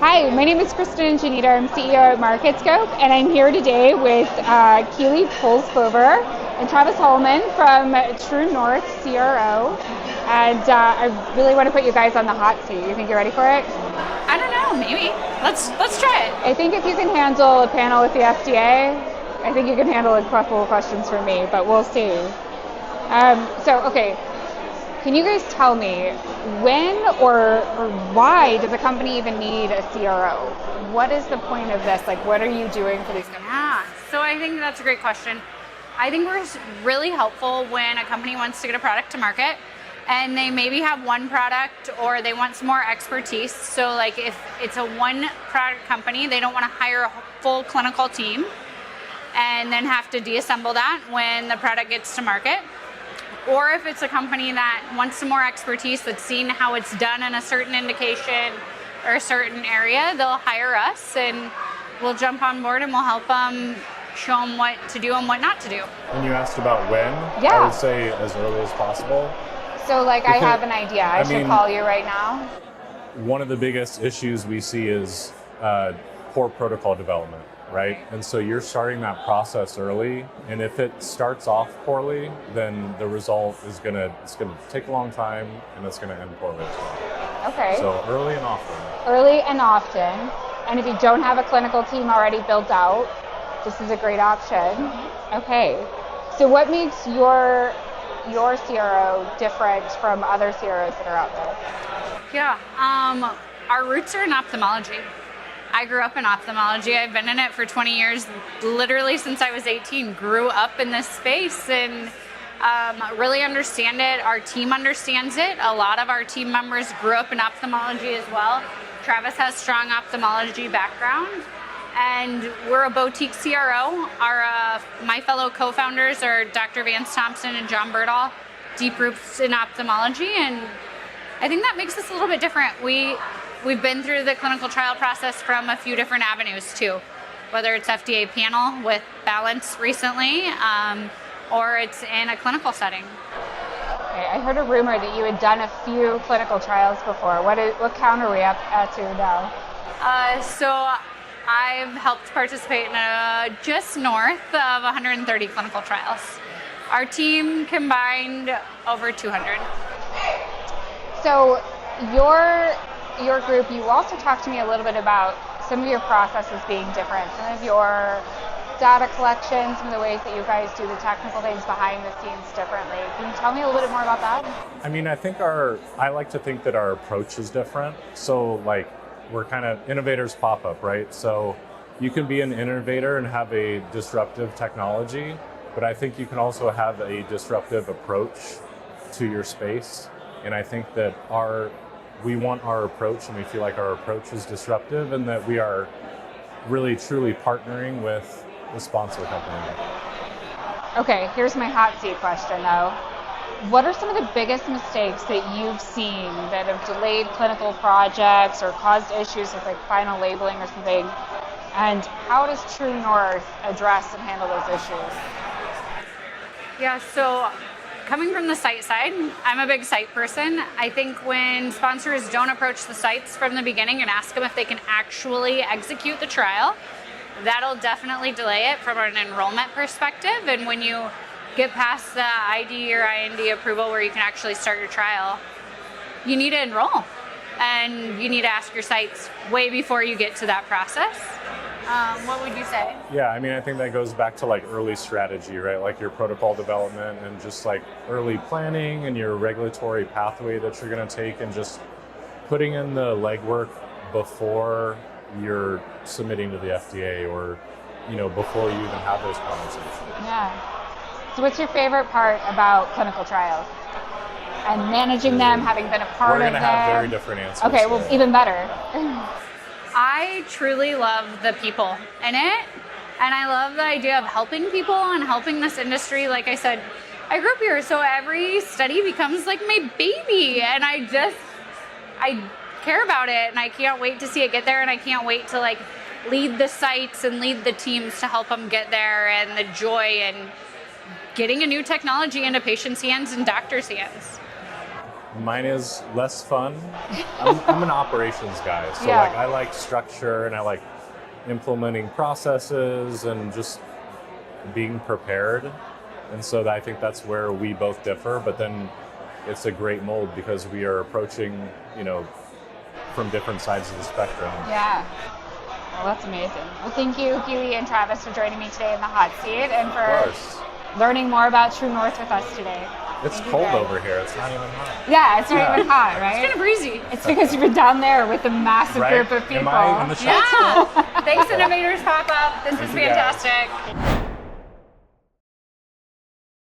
Hi, my name is Kristen Ingenito. I'm CEO at MarketScope, and I'm here today with Keeley Puls-Boever and Travis Holman from True North CRO. And I really want to put you guys on the hot seat. You think you're ready for it? I don't know, maybe. Let's try it. I think if you can handle a panel with the FDA, I think you can handle a couple of questions from me, but we'll see. Okay. Can you guys tell me when or why does a company even need a CRO? What is the point of this? Like, what are you doing for these companies? Yeah, so I think that's a great question. I think we're really helpful when a company wants to get a product to market and they maybe have one product or they want some more expertise. So like if it's a one product company, they don't want to hire a full clinical team and then have to deassemble that when the product gets to market. Or if it's a company that wants some more expertise, that's seen how it's done in a certain indication or a certain area, they'll hire us and we'll jump on board and we'll help them, show them what to do and what not to do. When you asked about when, Yeah. I would say as early as possible. So like I have an idea. I should call you right now. One of the biggest issues we see is poor protocol development, right? And so you're starting that process early, and if it starts off poorly, then the result is it's gonna take a long time, and it's gonna end poorly as well. Okay. So early and often. Early and often. And if you don't have a clinical team already built out, this is a great option. Okay. So what makes your CRO different from other CROs that are out there? Yeah, our roots are in ophthalmology. I grew up in ophthalmology. I've been in it for 20 years, literally since I was 18. Grew up in this space and really understand it. Our team understands it. A lot of our team members grew up in ophthalmology as well. Travis has strong ophthalmology background, and we're a boutique CRO. My fellow co-founders are Dr. Vance Thompson and John Berdahl, deep roots in ophthalmology, and I think that makes us a little bit different. We've been through the clinical trial process from a few different avenues too, whether it's FDA panel with Balance recently, or it's in a clinical setting. Okay, I heard a rumor that you had done a few clinical trials before. What count are we up to now? So I've helped participate in just north of 130 clinical trials. Our team combined over 200. So your group, you also talked to me a little bit about some of your processes being different, some of your data collection, some of the ways that you guys do the technical things behind the scenes differently. Can you tell me a little bit more about that? I mean, I like to think that our approach is different. So like we're kind of Innovators Pop-Up, right? So you can be an innovator and have a disruptive technology, but I think you can also have a disruptive approach to your space. And I think that we want our approach, and we feel like our approach is disruptive, and that we are really truly partnering with the sponsor company. Okay, here's my hot seat question though. What are some of the biggest mistakes that you've seen that have delayed clinical projects or caused issues with like final labeling or something? And how does True North address and handle those issues? Yeah, so coming from the site side, I'm a big site person. I think when sponsors don't approach the sites from the beginning and ask them if they can actually execute the trial, that'll definitely delay it from an enrollment perspective. And when you get past the ID or IND approval where you can actually start your trial, you need to enroll. And you need to ask your sites way before you get to that process. What would you say? Yeah, I mean, I think that goes back to like early strategy, right? Like your protocol development and just like early planning and your regulatory pathway that you're going to take, and just putting in the legwork before you're submitting to the FDA, or, before you even have those conversations. Yeah. So what's your favorite part about clinical trials? And managing them, having been a part of them? We're going to have very different answers. Okay, well, even better. I truly love the people in it, and I love the idea of helping people and helping this industry. Like I said, I grew up here, so every study becomes like my baby, and I care about it, and I can't wait to see it get there, and I can't wait to like lead the sites and lead the teams to help them get there, and the joy and getting a new technology into patients' hands and doctors' hands. Mine is less fun. I'm an operations guy, so Yeah. like I like structure and I like implementing processes and just being prepared. And so I think that's where we both differ. But then it's a great mold because we are approaching, from different sides of the spectrum. Yeah. Well, that's amazing. Well, thank you, Keeley and Travis, for joining me today in the hot seat and Of for course. learning more about True North with us today. It's Thank you, cold guys. over here. It's not even hot. Yeah, it's not Yeah. even hot, It's right? kind of breezy. It's because you've been down there with a massive Right? group of people. Am I in the shot? Yeah. Thanks, Innovators Pop-Up. This is Thank you, guys. fantastic.